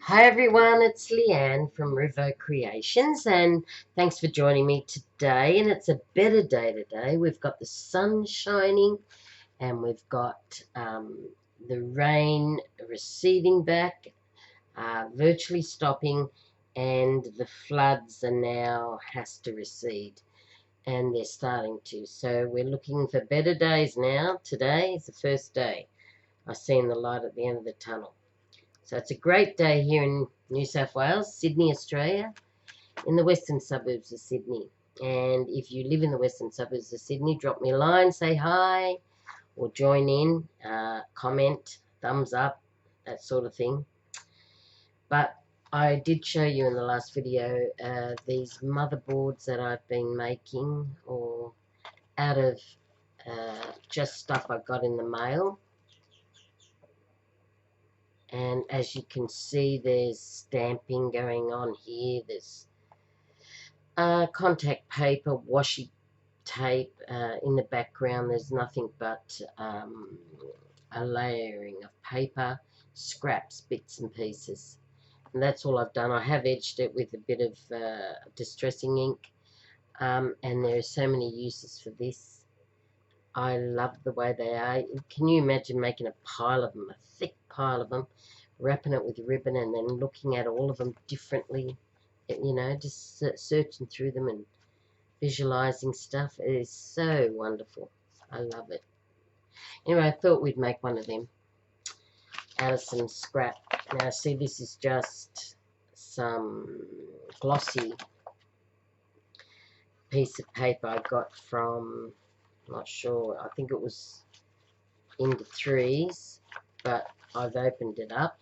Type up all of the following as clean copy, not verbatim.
Hi everyone, it's Leanne from Rivo Creations, and thanks for joining me today. And it's a better day today. We've got the sun shining, and we've got the rain receding back, virtually stopping, and the floods are now has to recede, and they're starting to. So we're looking for better days now. Today is the first day I've seen the light at the end of the tunnel. So it's a great day here in New South Wales, Sydney, Australia, in the western suburbs of Sydney. And if you live in the western suburbs of Sydney, drop me a line, say hi, or join in, comment, thumbs up, that sort of thing. But I did show you in the last video these motherboards that I've been making, or out of just stuff I got in the mail. And as you can see, there's stamping going on here. There's contact paper, washi tape. In the background, there's nothing but a layering of paper, scraps, bits and pieces. And that's all I've done. I have edged it with a bit of distressing ink. And there are so many uses for this. I love the way they are. Can you imagine making a pile of them, a thick pile of them, wrapping it with ribbon and then looking at all of them differently, you know, just searching through them and visualizing stuff. It is so wonderful. I love it. Anyway, I thought we'd make one of them out of some scrap. Now, see, this is just some glossy piece of paper I got from, I'm not sure, I think it was into threes, but I've opened it up.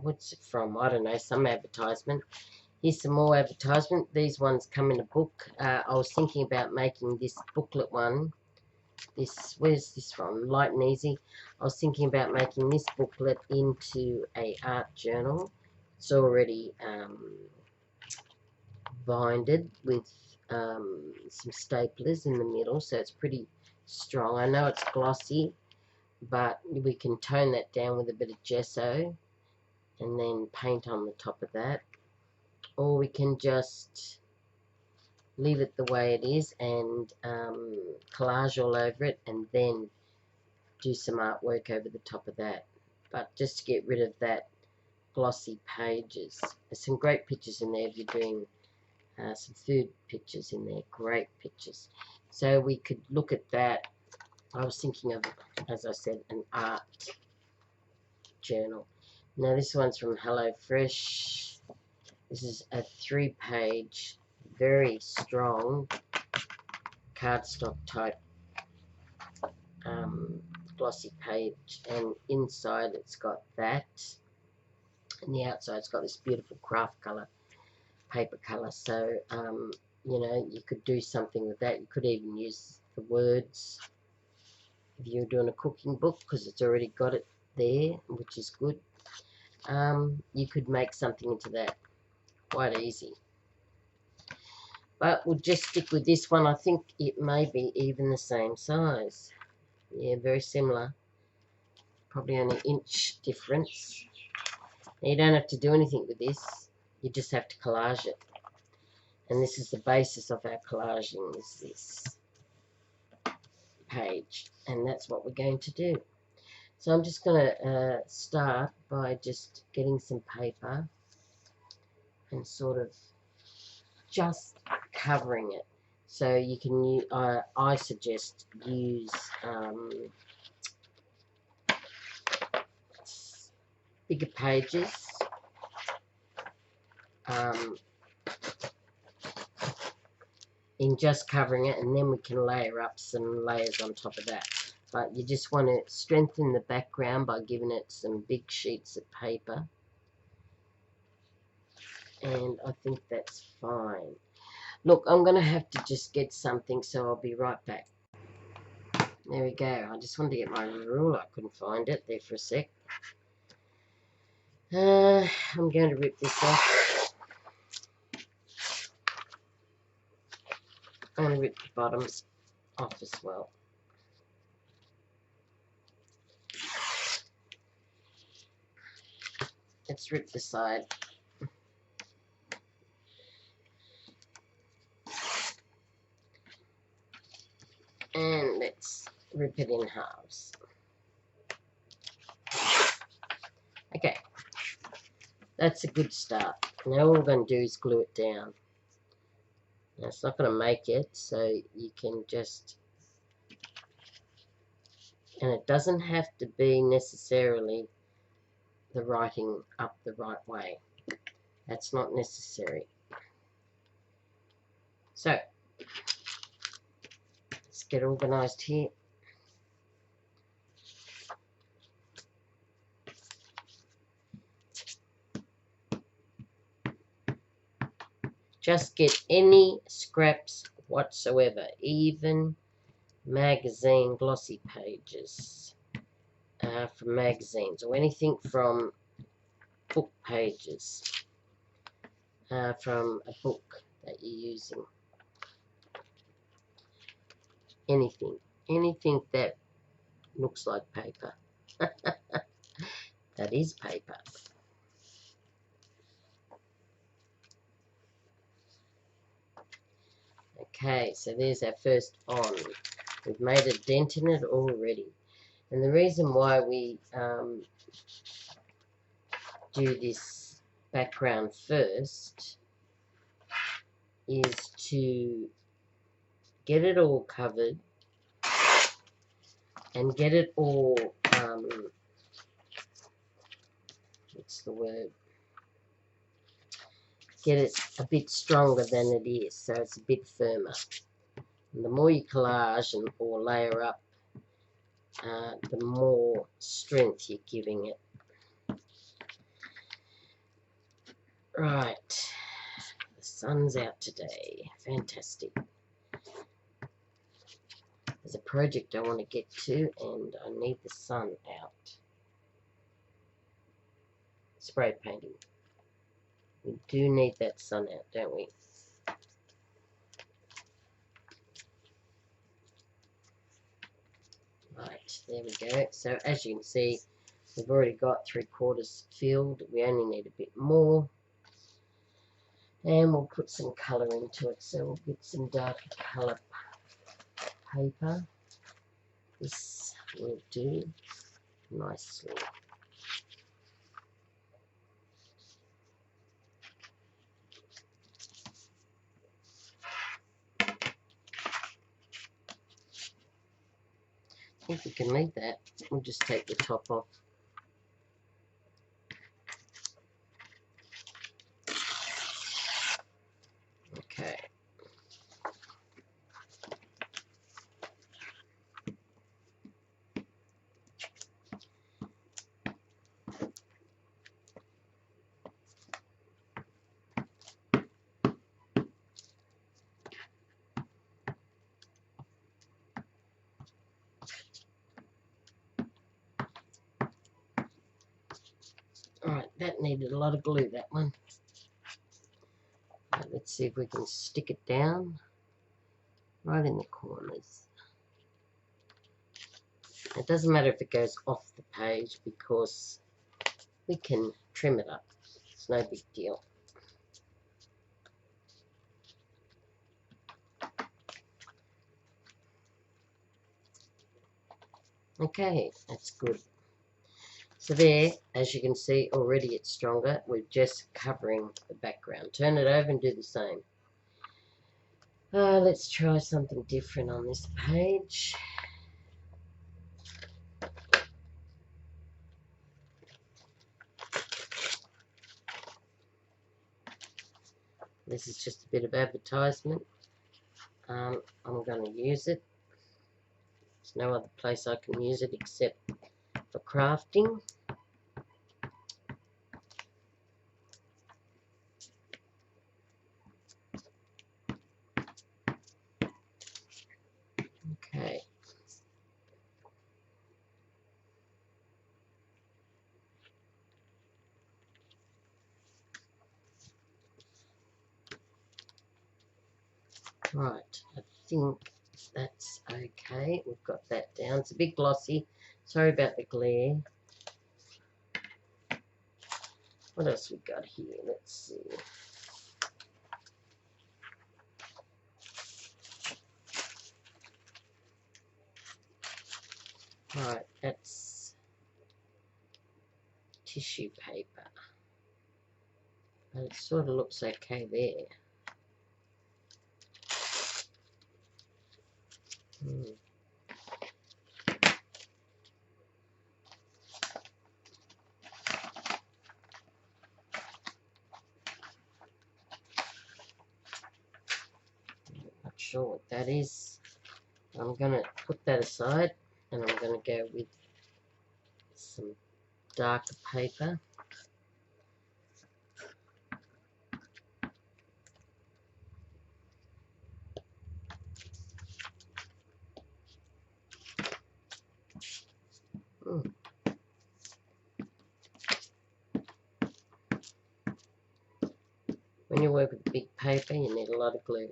What's it from? I don't know, some advertisement. Here's some more advertisement. These ones come in a book. I was thinking about making this booklet one. This, where's this from? Light and Easy. I was thinking about making this booklet into a art journal. It's already binded with some staplers in the middle, so it's pretty strong. I know it's glossy, but we can tone that down with a bit of gesso and then paint on the top of that, or we can just leave it the way it is and collage all over it and then do some artwork over the top of that. But just to get rid of that glossy pages. There's some great pictures in there if you're doing some food pictures in there, great pictures. So we could look at that. I was thinking of, as I said, an art journal. Now this one's from HelloFresh. This is a 3-page, very strong cardstock type glossy page, and inside it's got that, and the outside it's got this beautiful craft color, paper color. So you know, you could do something with that. You could even use the words if you're doing a cooking book, because it's already got it there, which is good. You could make something into that quite easy. But we'll just stick with this one. I think it may be even the same size. Yeah, very similar. Probably only an inch difference. Now, you don't have to do anything with this. You just have to collage it. And this is the basis of our collaging, is this page. And that's what we're going to do. So I'm just going to start by just getting some paper and sort of just covering it. So you can use, I suggest use bigger pages, in just covering it, and then we can layer up some layers on top of that. But you just want to strengthen the background by giving it some big sheets of paper, and I think that's fine. Look, I'm going to have to just get something, so I'll be right back. There we go. I just wanted to get my ruler. I couldn't find it there for a sec. I'm going to rip this off. I'm going to rip the bottom off as well. let's rip the side. And let's rip it in halves. Okay, that's a good start. Now all we're going to do is glue it down. Now it's not going to make it, so you can just, and it doesn't have to be necessarily the writing up the right way. That's not necessary. So let's get organized here. Just get any scraps whatsoever, even magazine glossy pages from magazines, or anything from book pages, from a book that you're using. Anything that looks like paper. That is paper. Okay, so there's our first on. We've made a dent in it already. And the reason why we do this background first is to get it all covered and get it all, what's the word? Get it a bit stronger than it is, so it's a bit firmer. And the more you collage or layer up, the more strength you're giving it. Right, the sun's out today. Fantastic. There's a project I want to get to, and I need the sun out. Spray painting. We do need that sun out, don't we? Right, there we go. So as you can see, we've already got 3/4 filled. We only need a bit more. And we'll put some colour into it. So we'll get some darker colour paper. This will do nicely. I think we can leave that. We'll just take the top off. Okay. Alright, that needed a lot of glue, that one. Right, let's see if we can stick it down right in the corners. It doesn't matter if it goes off the page because we can trim it up. It's no big deal. Okay, that's good. So there, as you can see, already it's stronger. We're just covering the background. Turn it over and do the same. Let's try something different on this page. This is just a bit of advertisement. I'm going to use it. There's no other place I can use it except for crafting. Okay. Right, I think that's okay. We've got that down. It's a bit glossy. Sorry about the glare. What else we got here? Let's see. Right, that's tissue paper. But it sort of looks okay there. Not sure what that is. I'm going to put that aside and I'm going to go with some darker paper. When you work with big paper, you need a lot of glue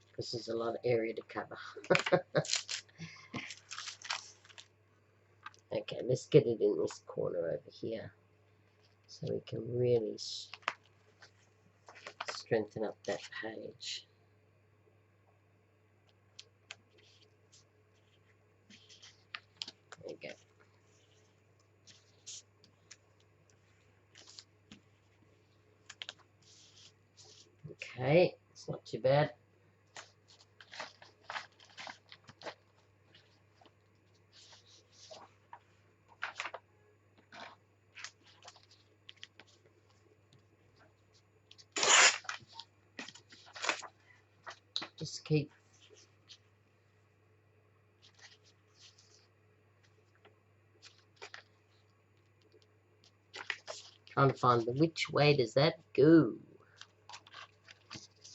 because there's a lot of area to cover. Okay, let's get it in this corner over here so we can really strengthen up that page. There you go. Okay, it's not too bad. Just keep trying to find which way does that go.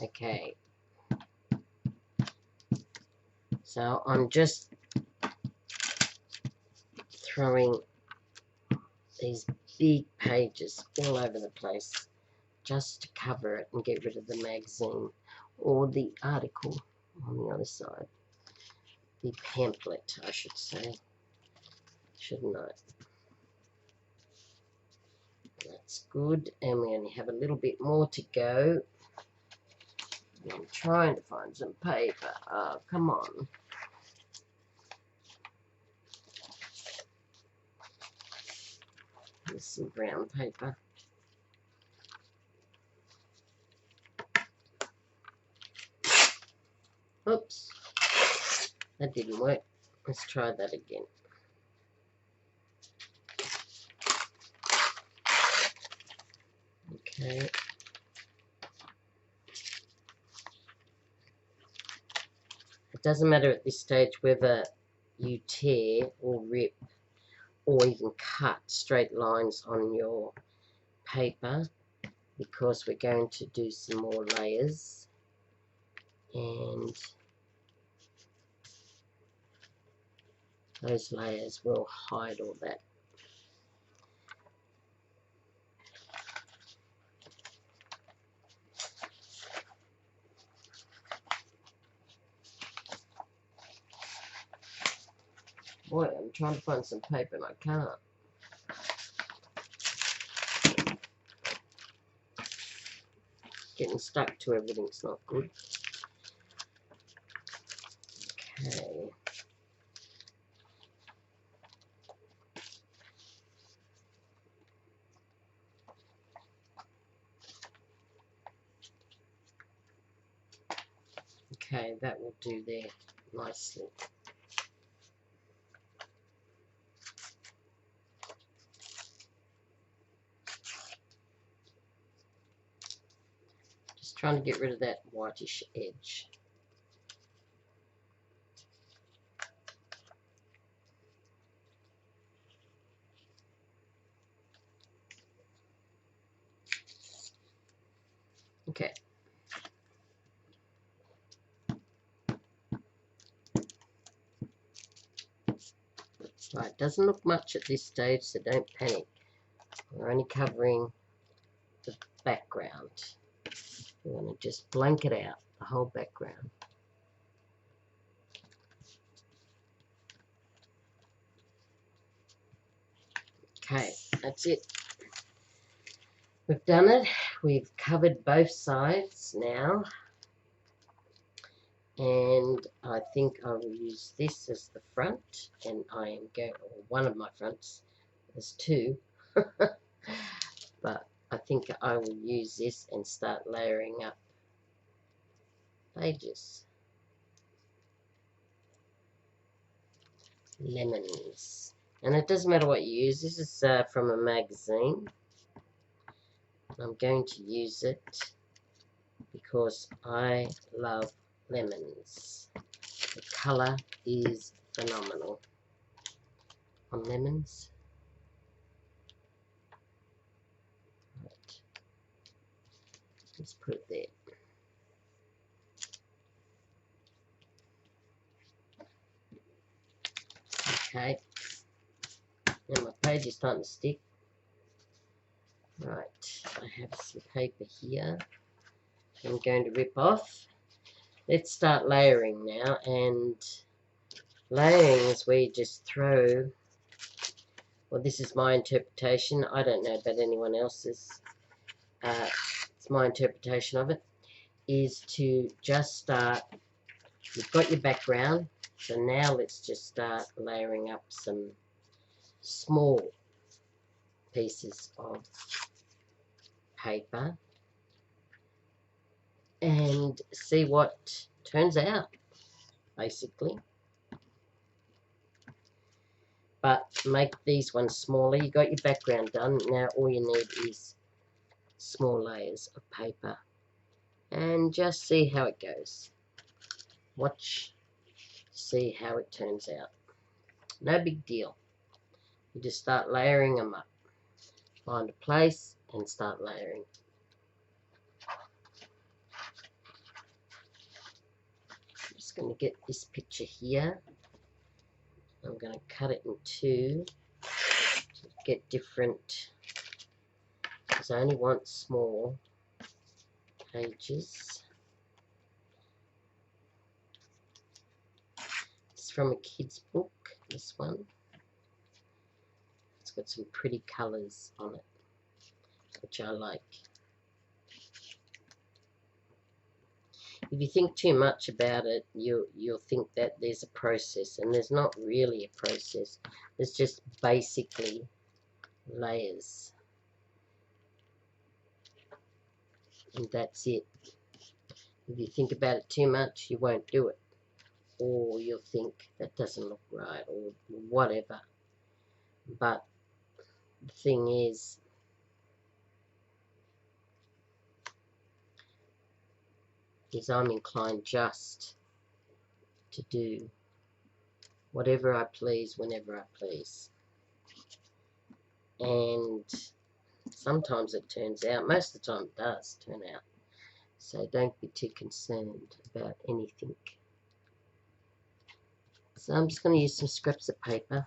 Okay, so I'm just throwing these big pages all over the place just to cover it and get rid of the magazine or the article on the other side. The pamphlet, I should say. Shouldn't I? That's good. And we only have a little bit more to go. I'm trying to find some paper. Oh, come on. Here's some brown paper. Oops. That didn't work. Let's try that again. Okay. It doesn't matter at this stage whether you tear or rip or even cut straight lines on your paper because we're going to do some more layers, and those layers will hide all that. Boy, I'm trying to find some paper and I can't. Getting stuck to everything's not good. Okay. Okay, that will do there nicely. Just trying to get rid of that whitish edge. Okay. Right, doesn't look much at this stage, so don't panic. We're only covering the background. We're going to just blanket out the whole background. Okay, that's it. We've done it. We've covered both sides now. And I think I will use this as the front, and I am going, or one of my fronts, there's two, but I think I will use this and start layering up pages. Lemons. And it doesn't matter what you use. This is from a magazine. I'm going to use it because I love lemons. The colour is phenomenal on lemons. Right. Let's put it there. Okay. Now my page is starting to stick. Right. I have some paper here. I'm going to rip off. Let's start layering now, and layering is where you just throw, well, this is my interpretation, I don't know about anyone else's, it's my interpretation of it, is to just start, you've got your background, so now let's just start layering up some small pieces of paper and see what turns out, basically. But make these ones smaller. You got your background done. Now all you need is small layers of paper. And just see how it goes. Watch, see how it turns out. No big deal. You just start layering them up. Find a place and start layering. I'm just going to get this picture here. I'm going to cut it in two to get different, because I only want small pages. It's from a kid's book, this one. It's got some pretty colours on it, which I like. If you think too much about it, you'll think that there's a process, and there's not really a process. There's just basically layers, and that's it. If you think about it too much, you won't do it, or you'll think that doesn't look right, or whatever. But the thing is, I'm inclined just to do whatever I please whenever I please. And sometimes it turns out, most of the time it does turn out. So don't be too concerned about anything. So I'm just going to use some scraps of paper.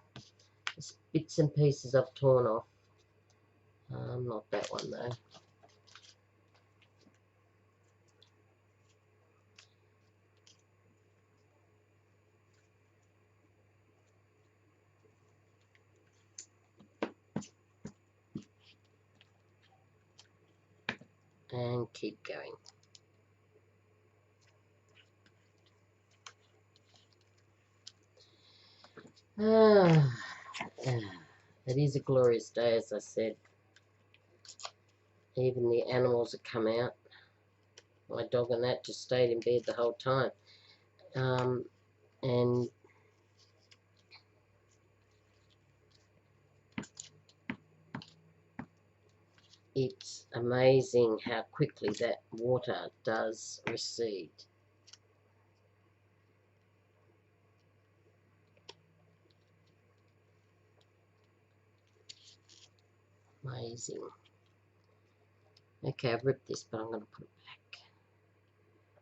Just bits and pieces I've torn off. Not that one though. And keep going. It is a glorious day, as I said. Even the animals have come out. My dog and that just stayed in bed the whole time. And it's amazing how quickly that water does recede. Amazing. Okay, I've ripped this, but I'm going to put it back.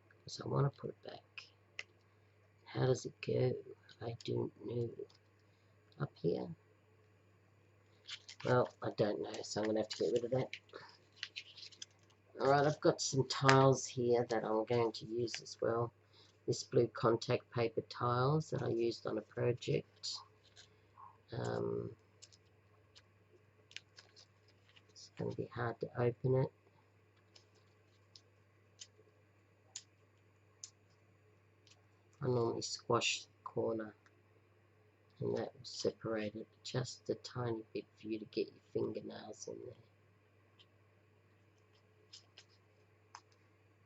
Because I want to put it back. How does it go? I don't know. Up here? Well, I don't know, so I'm going to have to get rid of that. Alright, I've got some tiles here that I'm going to use as well. This blue contact paper tiles that I used on a project. going to be hard to open it. I normally squash the corner and that will separate it just a tiny bit for you to get your fingernails in there.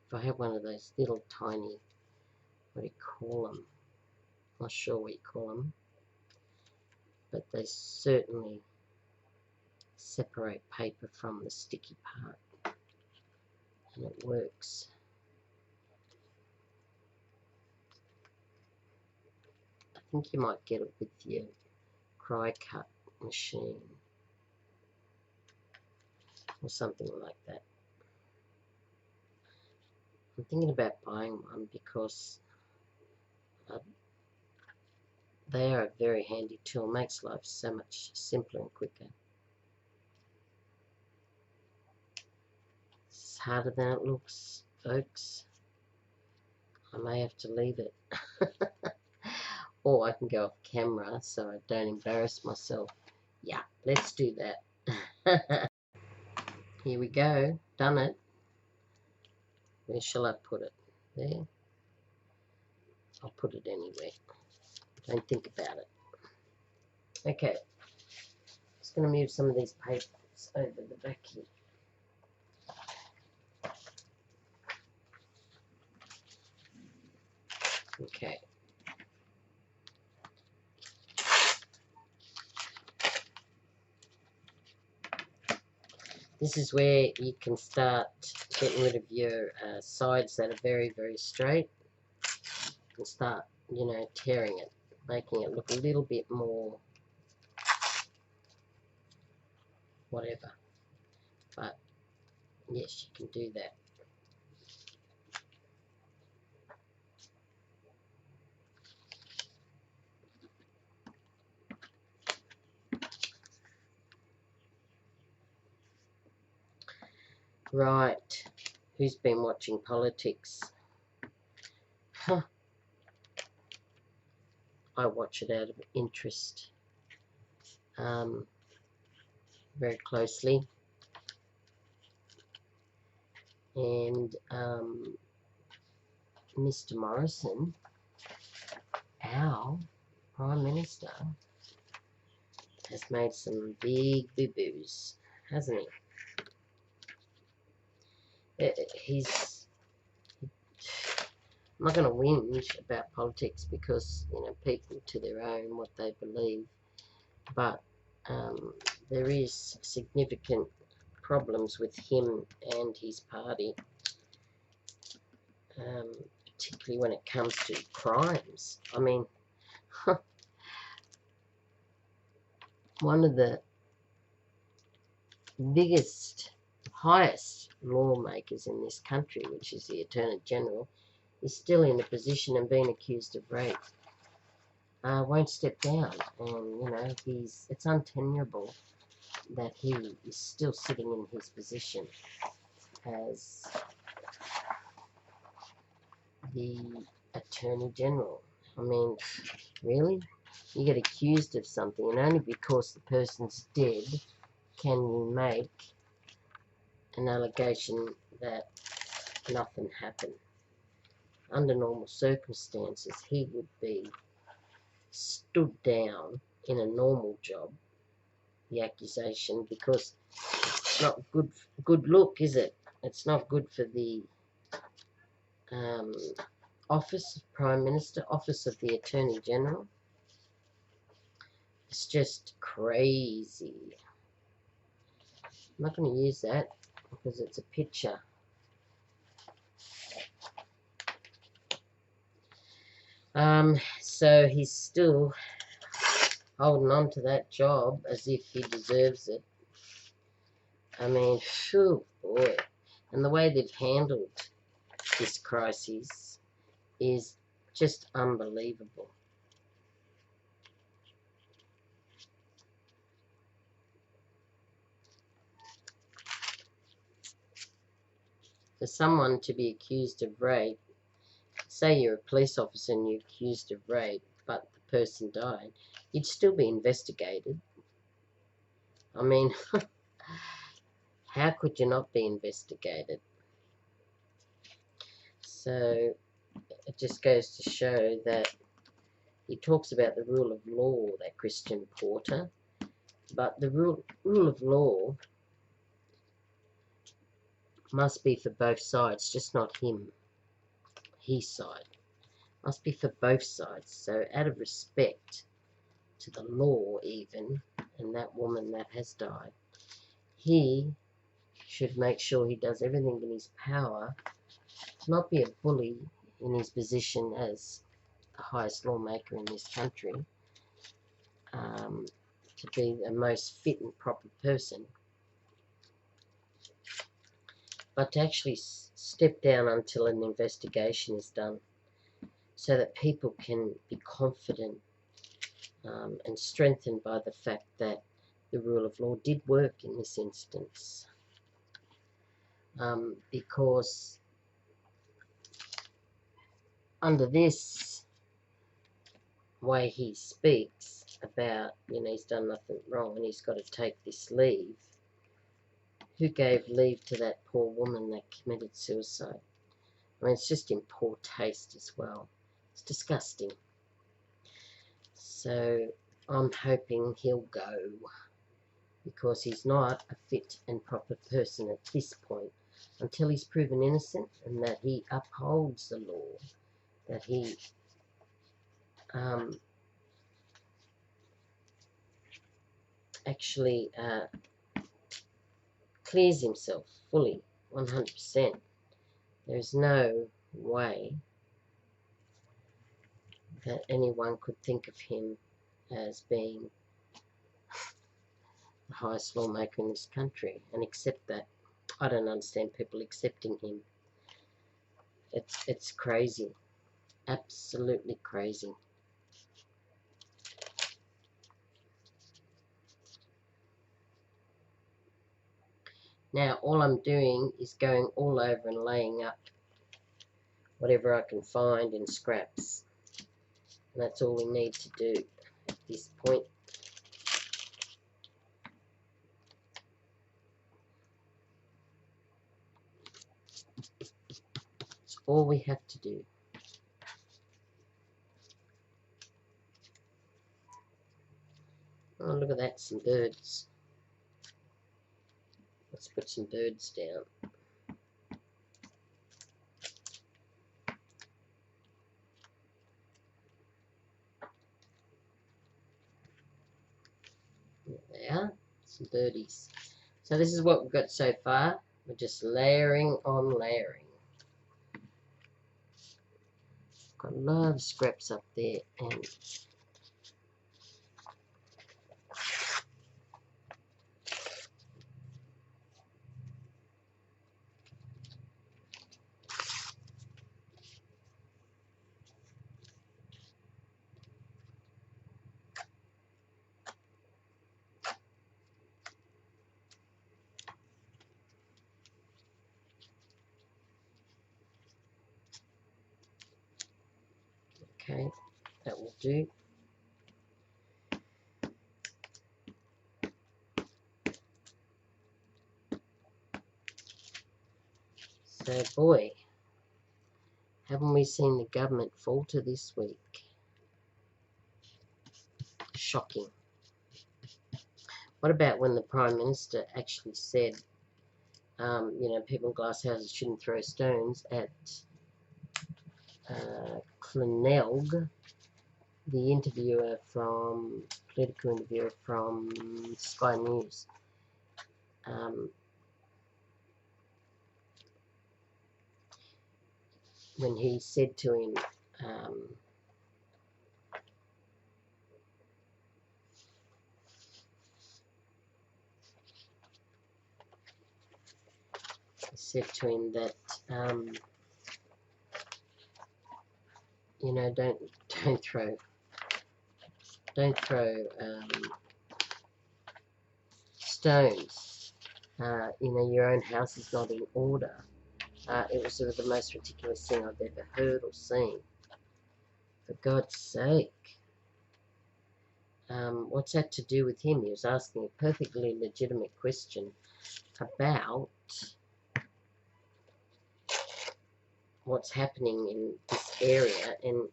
If I had one of those little tiny, what do you call them? Not sure what you call them, but they certainly separate paper from the sticky part, and it works. I think you might get it with your cry cut machine or something like that. I'm thinking about buying one because they are a very handy tool. Makes life so much simpler and quicker. It's harder than it looks, folks. I may have to leave it. Or I can go off camera so I don't embarrass myself. Yeah, let's do that. Here we go. Done it. Where shall I put it? There. I'll put it anywhere. Don't think about it. Okay. Just going to move some of these papers over the back here. Okay. This is where you can start getting rid of your sides that are very, very straight. And start, you know, tearing it, making it look a little bit more whatever. But yes, you can do that. Right. Who's been watching politics? Huh. I watch it out of interest very closely. And Mr. Morrison, our Prime Minister, has made some big boo-boos, hasn't he? I'm not going to whinge about politics because, you know, people to their own what they believe, but there is significant problems with him and his party, particularly when it comes to crimes. I mean, one of the biggest, highest lawmakers in this country, which is the Attorney General, is still in a position and being accused of rape. Won't step down, and you know it's untenable that he is still sitting in his position as the Attorney General. I mean, really? You get accused of something, and only because the person's dead can you make an allegation that nothing happened. Under normal circumstances, he would be stood down in a normal job, the accusation, because it's not good look, is it? It's not good for the office of Prime Minister, office of the Attorney General. It's just crazy. I'm not going to use that because it's a picture. So he's still holding on to that job as if he deserves it. I mean, phew, boy. And the way they've handled this crisis is just unbelievable. For someone to be accused of rape, say you're a police officer and you're accused of rape, but the person died, you'd still be investigated. I mean, How could you not be investigated? So it just goes to show that he talks about the rule of law, that Christian Porter, but the rule of law must be for both sides, just not his side. Must be for both sides. So out of respect to the law even, and that woman that has died, he should make sure he does everything in his power to not be a bully in his position as the highest lawmaker in this country, to be the most fit and proper person, but to actually step down until an investigation is done so that people can be confident and strengthened by the fact that the rule of law did work in this instance. Because under this way he speaks about, he's done nothing wrong and he's got to take this leave, who gave leave to that poor woman that committed suicide? I mean, it's just in poor taste as well. It's disgusting. So I'm hoping he'll go, because he's not a fit and proper person at this point, until he's proven innocent and that he upholds the law, that he actually clears himself fully, 100%. There's no way that anyone could think of him as being the highest lawmaker in this country and accept that. I don't understand people accepting him. It's crazy. Absolutely crazy. Now all I'm doing is going all over and laying up whatever I can find in scraps. And that's all we need to do at this point. It's all we have to do. Oh, look at that, some birds. Let's put some birds down. There they are, some birdies. So this is what we've got so far. We're just layering on layering. Got a lot of scraps up there, and okay, that will do. So boy, haven't we seen the government falter this week? Shocking. What about when the Prime Minister actually said, people in glass houses shouldn't throw stones at Clenelg, the political interviewer from Sky News. When he said to him, that don't throw stones. Your own house is not in order. It was sort of the most ridiculous thing I've ever heard or seen. For God's sake. What's that to do with him? He was asking a perfectly legitimate question about what's happening in this area, and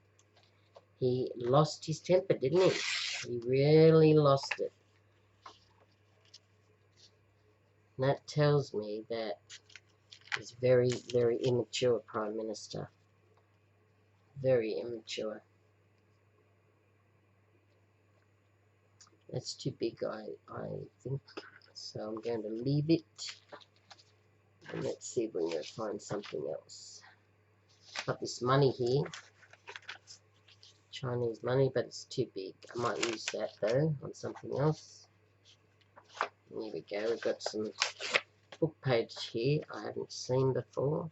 he lost his temper, didn't he? He really lost it. And that tells me that he's very, very immature Prime Minister. Very immature. That's too big, I think. So I'm going to leave it. And let's see if we can find something else. Got this money here. Chinese money, but it's too big. I might use that though on something else. And here we go. We've got some book page here I haven't seen before.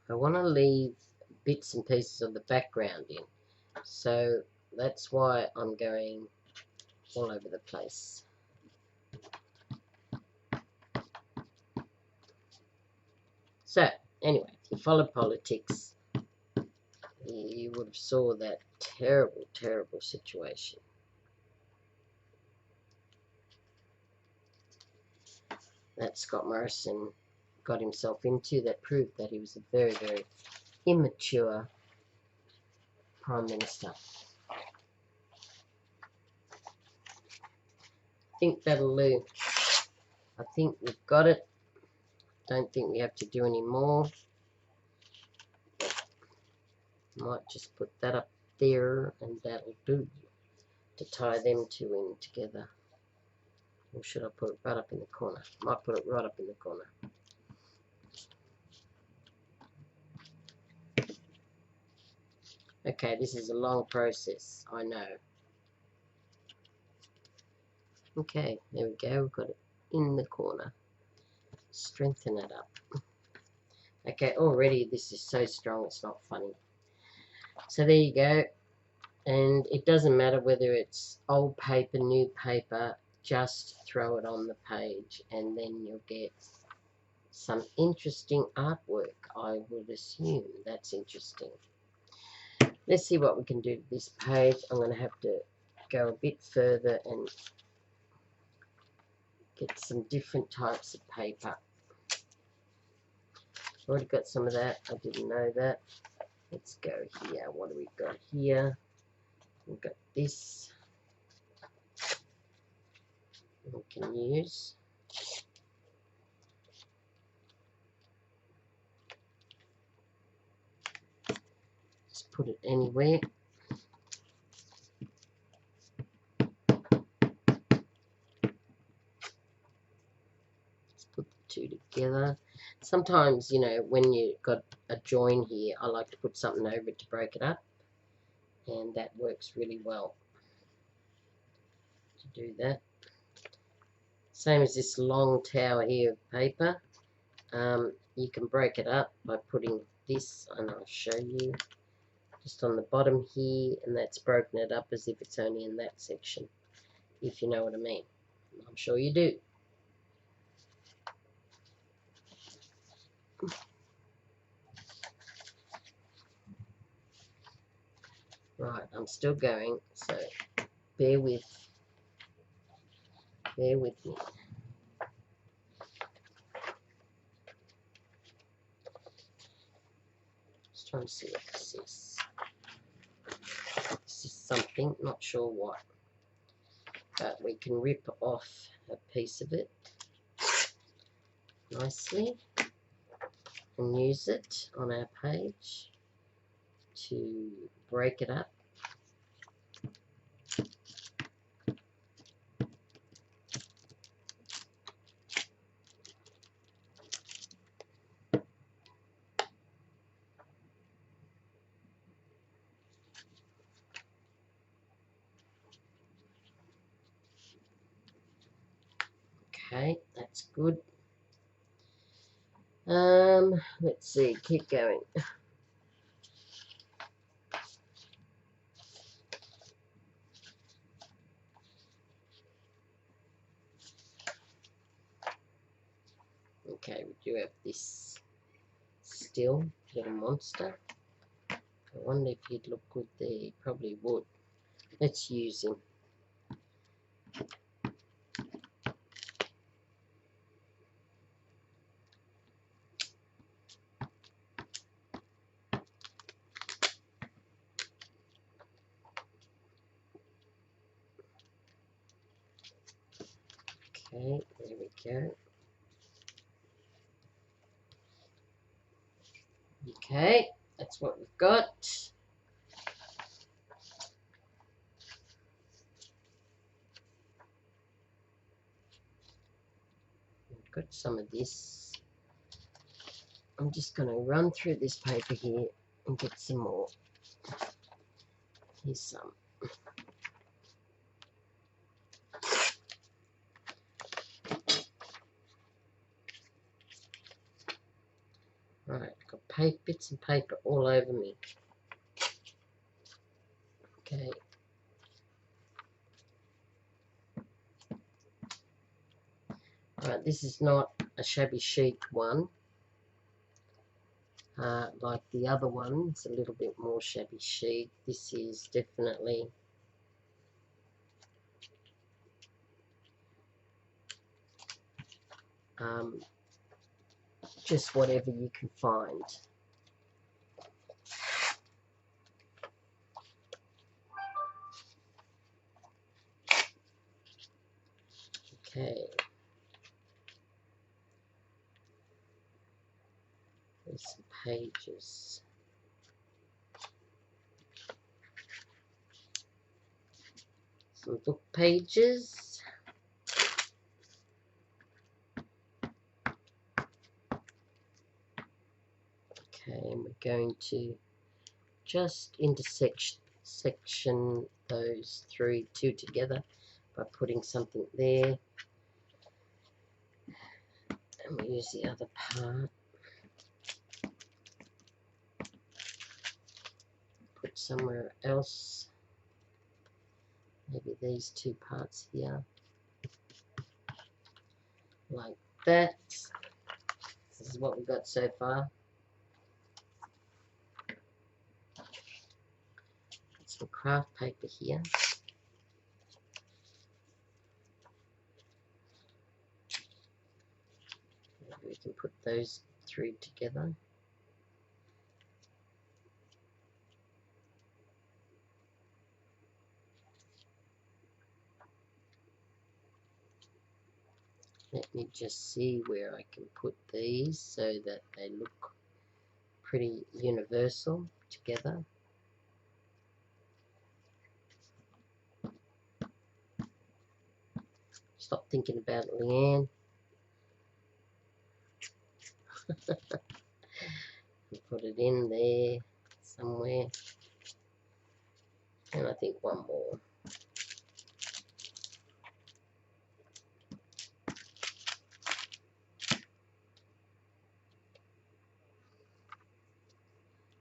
I want to leave bits and pieces of the background in, so that's why I'm going all over the place. So anyway, if you follow politics, you would have saw that terrible, terrible situation. That Scott Morrison got himself into, that proved that he was a very, very immature Prime Minister. I think that'll do. I think we've got it. Don't think we have to do any more. Might just put that up there and that'll do to tie them two in together. Or should I put it right up in the corner? Might put it right up in the corner. Okay, this is a long process, I know. Okay, there we go. We've got it in the corner. Strengthen it up. Okay, already this is so strong it's not funny. So there you go. And it doesn't matter whether it's old paper, new paper, just throw it on the page and then you'll get some interesting artwork. I would assume that's interesting. Let's see what we can do to this page. I'm going to have to go a bit further and get some different types of paper. Already got some of that. I didn't know that. Let's go here. What do we got here? We've got this we can use. Just put it anywhere. Just put the two together. Sometimes, you know, when you've got a join here, I like to put something over it to break it up. And that works really well to do that. Same as this long tower here of paper. You can break it up by putting this, and I'll show you, just on the bottom here, and that's broken it up as if it's only in that section, if you know what I mean. I'm sure you do. Right, I'm still going, so bear with me. Just trying to see what this is. This is something, not sure what, but we can rip off a piece of it nicely and use it on our page to break it up. Okay, that's good. Let's see, keep going. Okay, we do have this still little monster. I wonder if he'd look good there. He probably would. Let's use him. Okay, there we go. Okay, that's what we've got. We've got some of this. I'm just going to run through this paper here and get some more. Here's some. Right, got bits of paper all over me. Okay. Right, this is not a shabby chic one. Like the other one, it's a little bit more shabby chic. This is definitely just whatever you can find. Okay. There's some pages. Some book pages. Okay, and we're going to just section those two together by putting something there. And we use the other part. Put somewhere else. Maybe these two parts here. Like that. This is what we've got so far. Some craft paper here. Maybe we can put those three together. Let me just see where I can put these so that they look pretty universal together. Stop thinking about it, Leanne. Put it in there somewhere. And I think one more.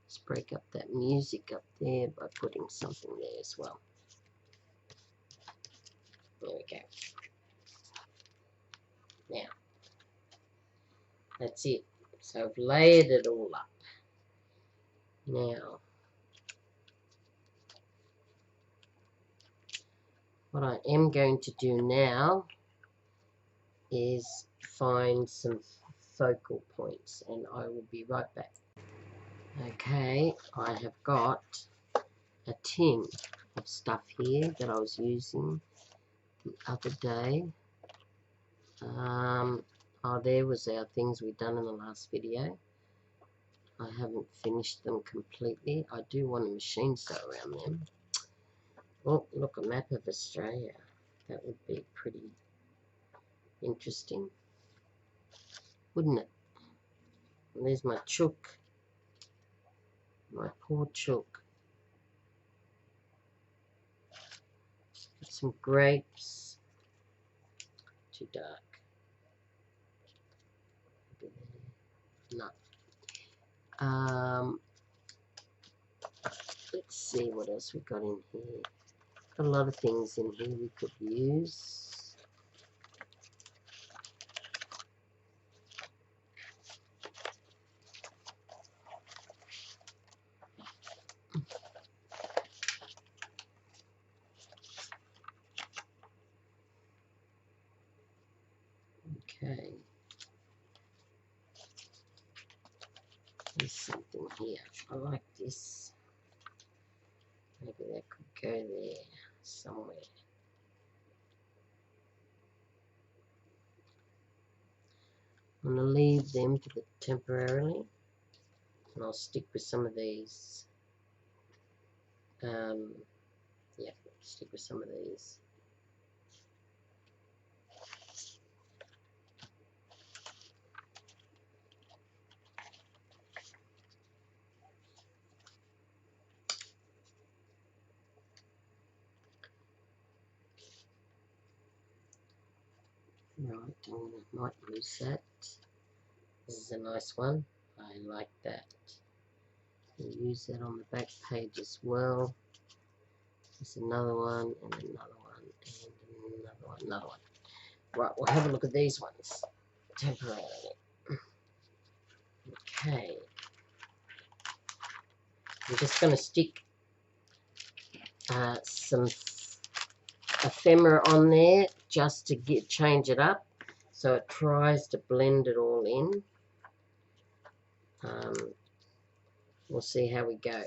Let's break up that music up there by putting something there as well. There we go. Now, that's it. So I've layered it all up. Now, what I am going to do now is find some focal points, and I will be right back. Okay, I have got a tin of stuff here that I was using the other day. Oh, there was our things we've done in the last video. I haven't finished them completely. I do want a machine sew around them. Oh, look, a map of Australia. That would be pretty interesting, wouldn't it? And there's my chook. My poor chook. Some grapes. Too dark. No. Let's see what else we got in here. Got a lot of things in here we could use. Okay. There's something here. I like this. Maybe that could go there somewhere. I'm going to leave them for the temporarily, and I'll stick with some of these. Yeah, stick with some of these. Right, I might use that. This is a nice one. I like that. We'll use that on the back page as well. There's another one, and another one, and another one, another one. Right, we'll have a look at these ones temporarily. Okay. I'm just going to stick some ephemera on there just to change it up, so it tries to blend it all in. We'll see how we go.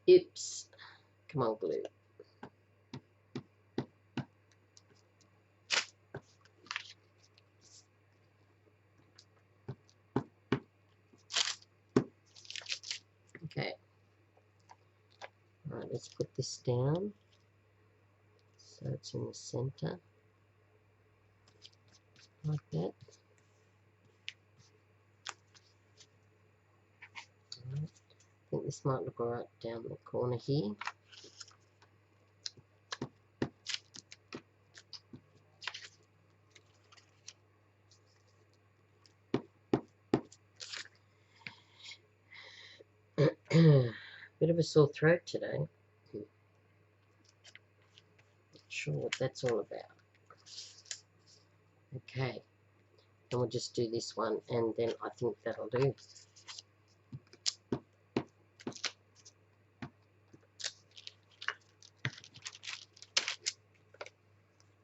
Oops. Come on, glue. Okay. All right, let's put this down so it's in the center, like that. Right. I think this might look alright down the corner here. Bit of a sore throat today. Not sure what that's all about. Okay, and we'll just do this one, and then I think that'll do.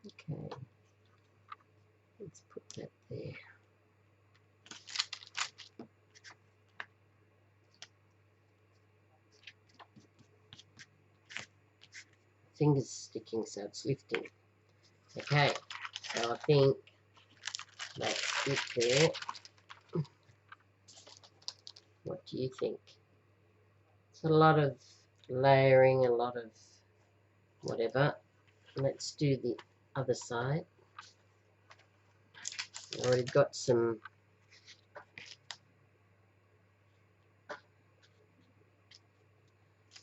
Okay, let's put that there. Fingers sticking, so it's lifting. Okay, so I think that's it there. What do you think? It's a lot of layering, a lot of whatever. Let's do the other side. I've already got some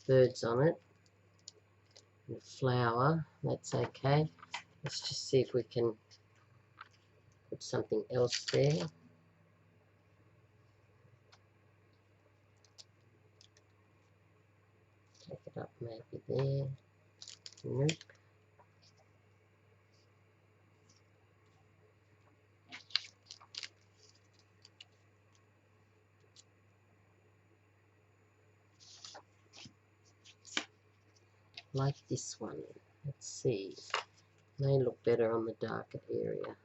birds on it. And a flower, that's okay. Let's just see if we can put something else there. Take it up maybe there. Nope. Like this one. Let's see. May look better on the darker area.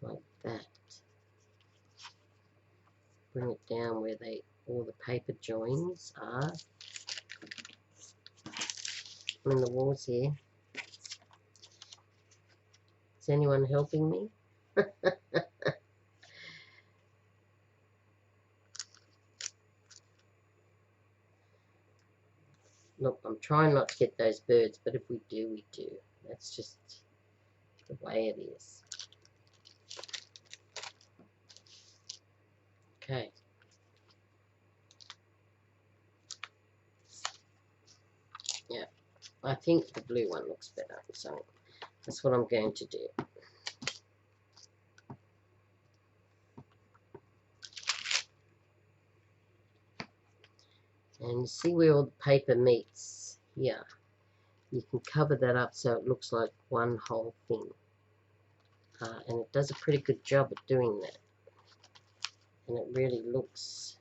Like that. Bring it down where all the paper joins are. I'm in the walls here. Is anyone helping me? Look, I'm trying not to get those birds, but if we do, we do. That's just the way it is. Okay. Yeah, I think the blue one looks better, so that's what I'm going to do. And see where all the paper meets here. You can cover that up so it looks like one whole thing. And it does a pretty good job at doing that. And it really looks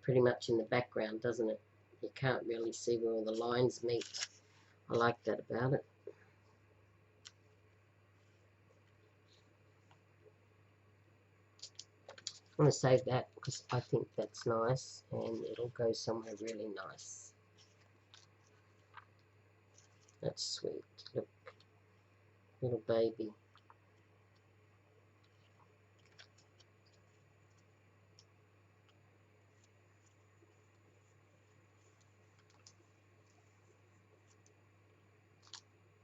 pretty much in the background, doesn't it? You can't really see where all the lines meet. I like that about it. I'm going to save that because I think that's nice and it'll go somewhere really nice. That's sweet. Look, little baby.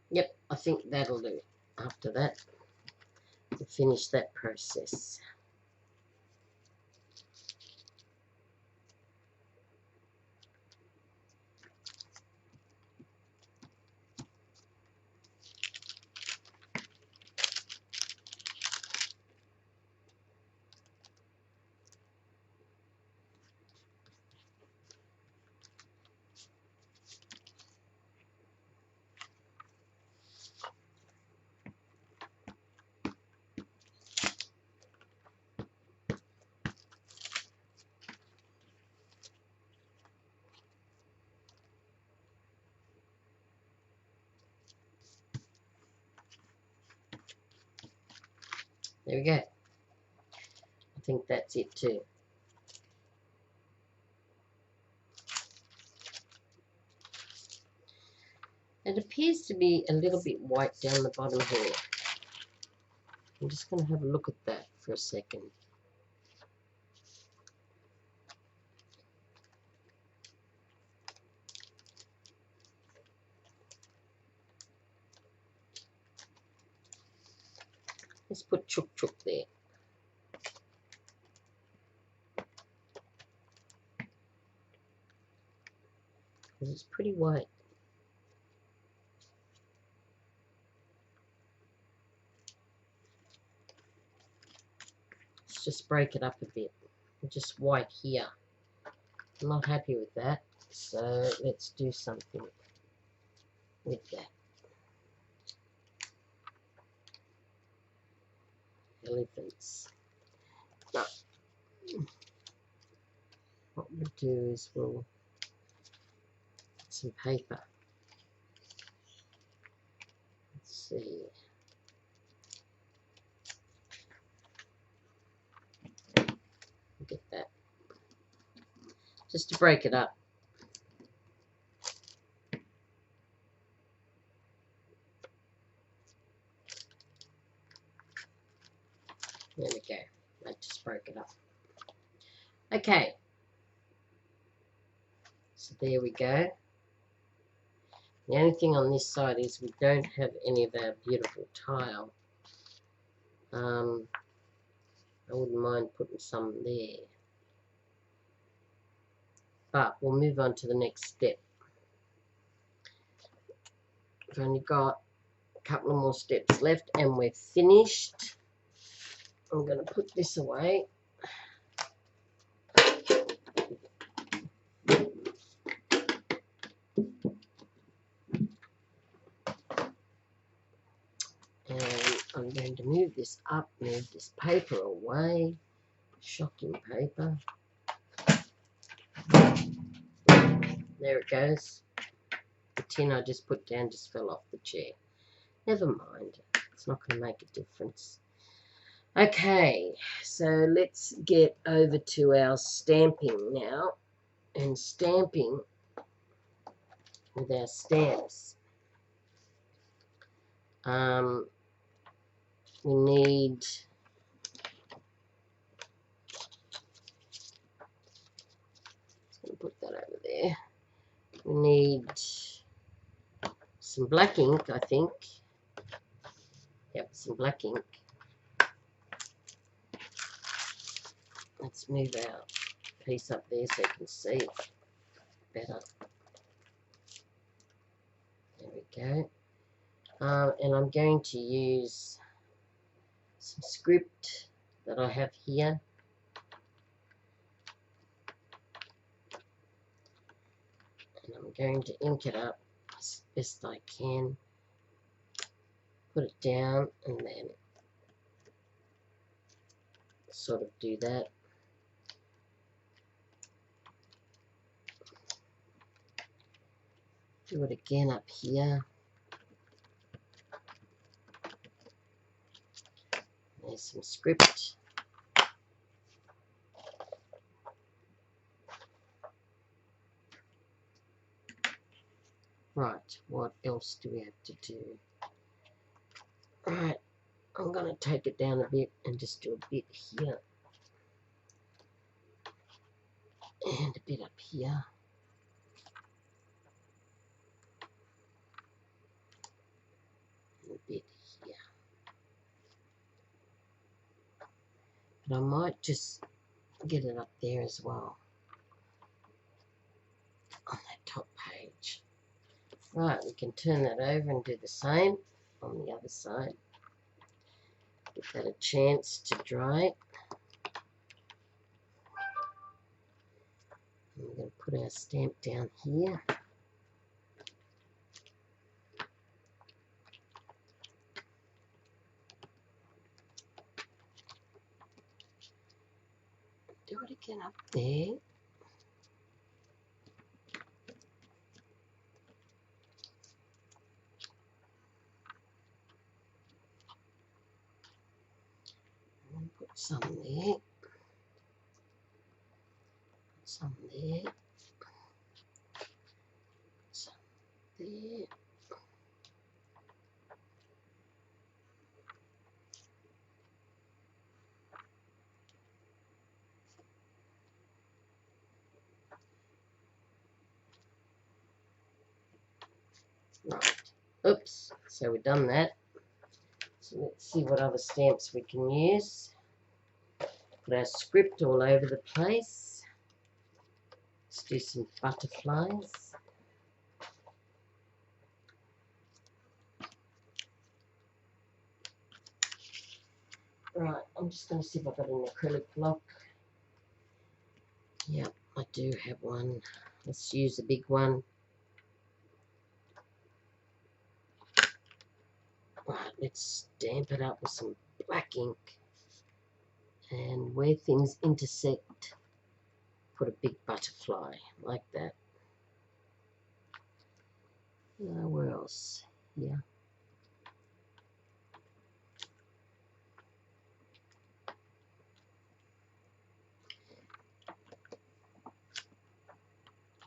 Yep, I think that'll do. After that, we'll finish that process. There we go. I think that's it too. It appears to be a little bit white down the bottom here. I'm just going to have a look at that for a second. Let's put chook chook there. Because it's pretty white. Let's just break it up a bit. Just white here. I'm not happy with that. So let's do something with that. Elephants. No. What we'll do is we'll get some paper. Let's see. Get that. Just to break it up. There we go. I just broke it up. Okay. So there we go. The only thing on this side is we don't have any of our beautiful tile. I wouldn't mind putting some there. But we'll move on to the next step. We've only got a couple of more steps left and we're finished. I'm going to put this away. And I'm going to move this up, move this paper away. Shocking paper. There it goes. The tin I just put down just fell off the chair. Never mind. It's not going to make a difference. Okay, so let's get over to our stamping now. And stamping with our stamps. We need put that over there. We need some black ink, I think. Yep, some black ink. Let's move our piece up there so you can see it better. There we go. And I'm going to use some script that I have here. And I'm going to ink it up as best I can. Put it down and then sort of do that. Do it again up here. There's some script. Right, what else do we have to do? Right, I'm going to take it down a bit and just do a bit here. And a bit up here. And a bit here. But I might just get it up there as well. On that top page. Right, we can turn that over and do the same on the other side. Give that a chance to dry. And we're going to put our stamp down here. Do it again up there. And put some there. Some there. Some there. Right. Oops. So we've done that. So let's see what other stamps we can use. Put our script all over the place. Let's do some butterflies. Right, I'm just going to see if I've got an acrylic block. Yep, I do have one. Let's use a big one. Right, let's stamp it up with some black ink. And where things intersect, put a big butterfly like that. Where else? Yeah.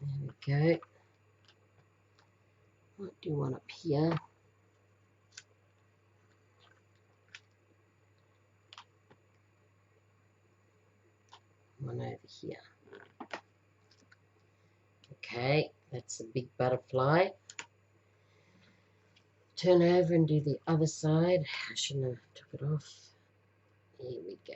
There we go. What do you want up here? One over here. Okay, that's a big butterfly. Turn over and do the other side. I shouldn't have took it off. Here we go.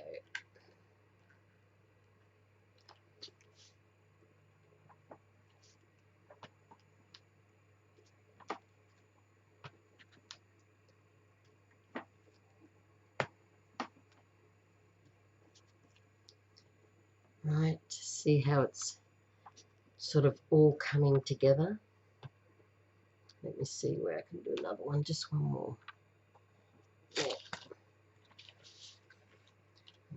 Right, see how it's sort of all coming together. Let me see where I can do another one, just one more. Yeah.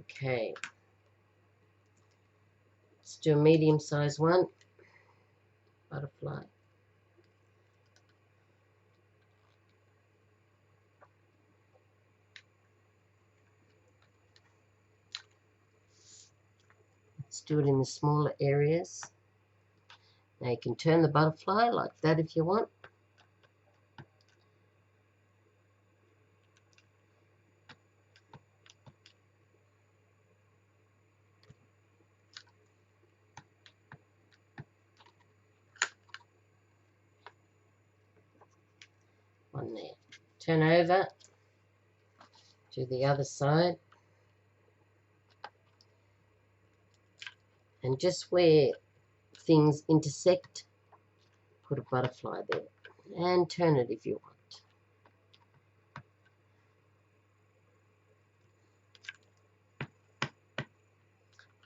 Okay. Let's do a medium-sized one. Butterfly. Let's do it in the smaller areas. Now you can turn the butterfly like that if you want. One there. Turn over. Do the other side. And just where things intersect, put a butterfly there. And turn it if you want.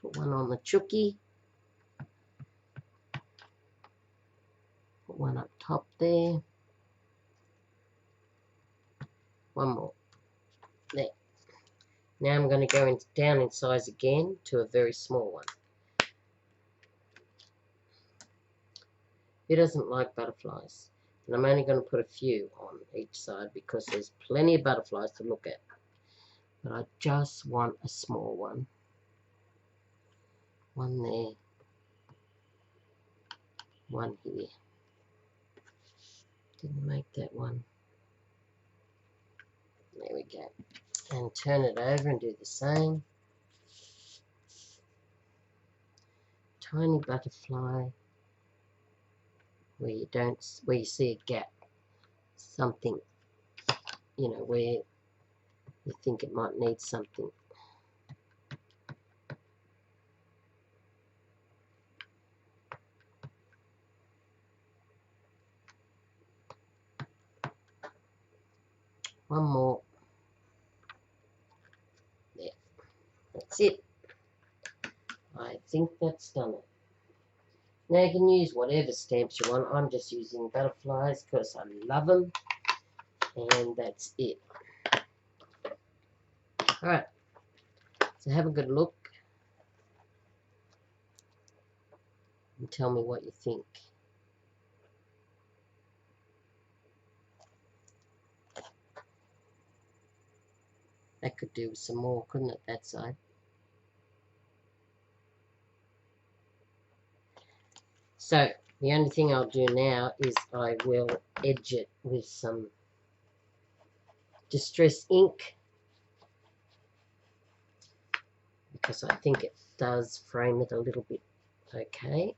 Put one on the chooky. Put one up top there. One more. There. Now I'm going to go down in size again to a very small one. Who doesn't like butterflies? And I'm only going to put a few on each side because there's plenty of butterflies to look at. But I just want a small one. One there. One here. Didn't make that one. There we go. And turn it over and do the same. Tiny butterfly where you see a gap, something, where you think it might need something. One more. There. That's it. I think that's done it. Now you can use whatever stamps you want. I'm just using butterflies because I love them. And that's it. Alright. So have a good look. And tell me what you think. That could do with some more, couldn't it, that side? So, the only thing I'll do now is I will edge it with some Distress ink, because I think it does frame it a little bit okay.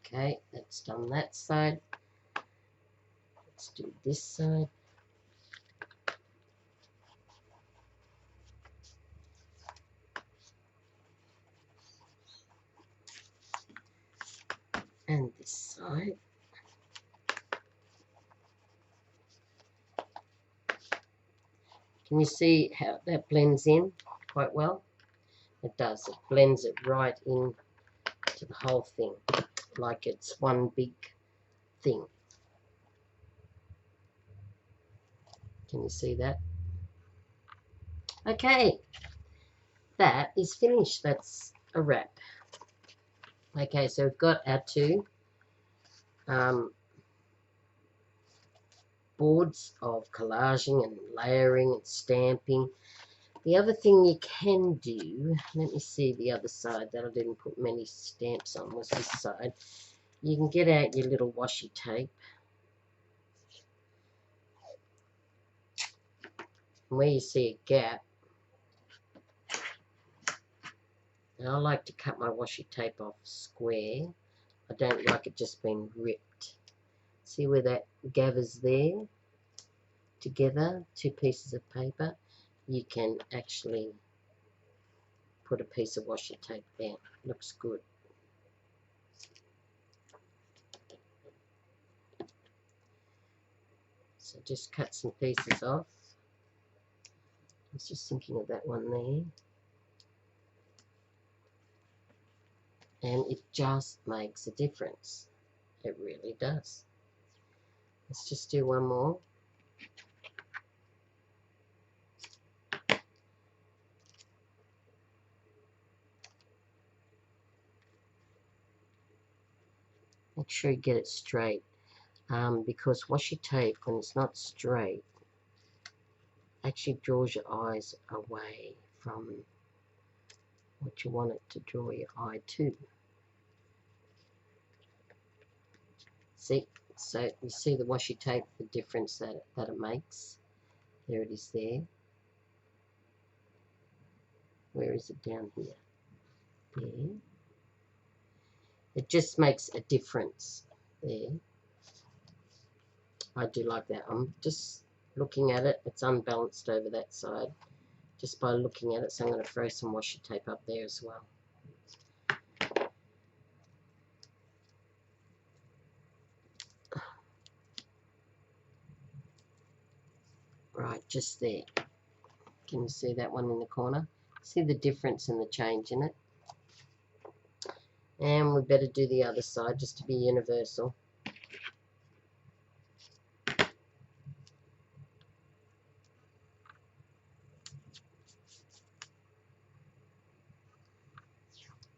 Okay, that's done that side. Let's do this side. And this side. Can you see how that blends in quite well? It does. It blends it right in to the whole thing, like it's one big thing. Can you see that? Okay, that is finished. That's a wrap. Okay, so we've got our two boards of collaging and layering and stamping. The other thing you can do, let me see the other side that I didn't put many stamps on, was this side. You can get out your little washi tape. Where you see a gap, and I like to cut my washi tape off square. I don't like it just being ripped. See where that gathers there together, two pieces of paper? You can actually put a piece of washi tape there. Looks good. So just cut some pieces off. I was just thinking of that one there. And it just makes a difference. It really does. Let's just do one more. Make sure you get it straight. Because washi tape, when it's not straight, actually draws your eyes away from what you want it to draw your eye to. See? So you see the washi tape, the difference that it makes. There it is there. Where is it down here? There. It just makes a difference there. I do like that. I'm just looking at it. It's unbalanced over that side just by looking at it. So I'm going to throw some washi tape up there as well. Right, just there. Can you see that one in the corner? See the difference in the change in it? And we better do the other side just to be universal.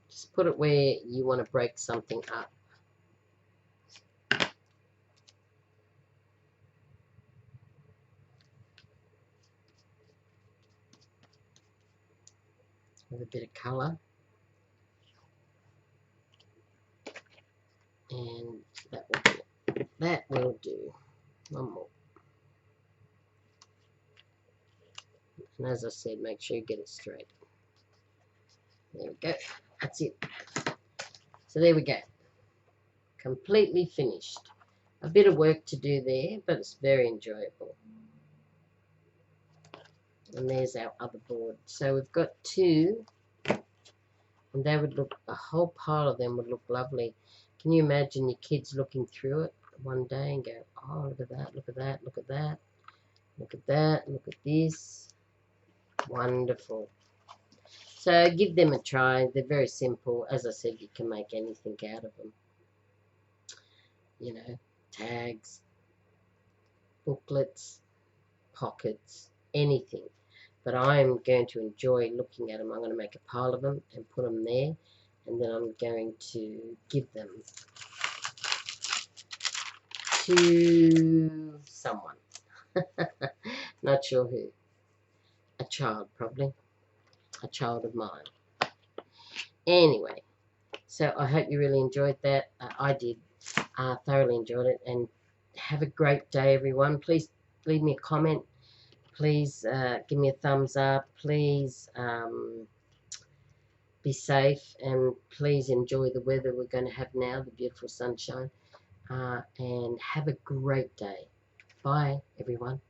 Just put it where you want to break something up. with a bit of colour. And that will do. That will do. One more. And as I said, make sure you get it straight. There we go. That's it. So there we go. Completely finished. A bit of work to do there, but it's very enjoyable. And there's our other board. So we've got 2, and they would look, a whole pile of them would look lovely. Can you imagine your kids looking through it one day and go, oh, look at that, look at that, look at that, look at that, look at this. Wonderful. So give them a try. They're very simple. As I said, you can make anything out of them. You know, tags, booklets, pockets, anything. But I'm going to enjoy looking at them. I'm going to make a pile of them and put them there. And then I'm going to give them to someone. Not sure who. A child, probably. A child of mine. Anyway, so I hope you really enjoyed that. I did. Thoroughly enjoyed it. And have a great day, everyone. Please leave me a comment. Please give me a thumbs up. Please be safe. And please enjoy the weather we're going to have now, the beautiful sunshine. And have a great day. Bye, everyone.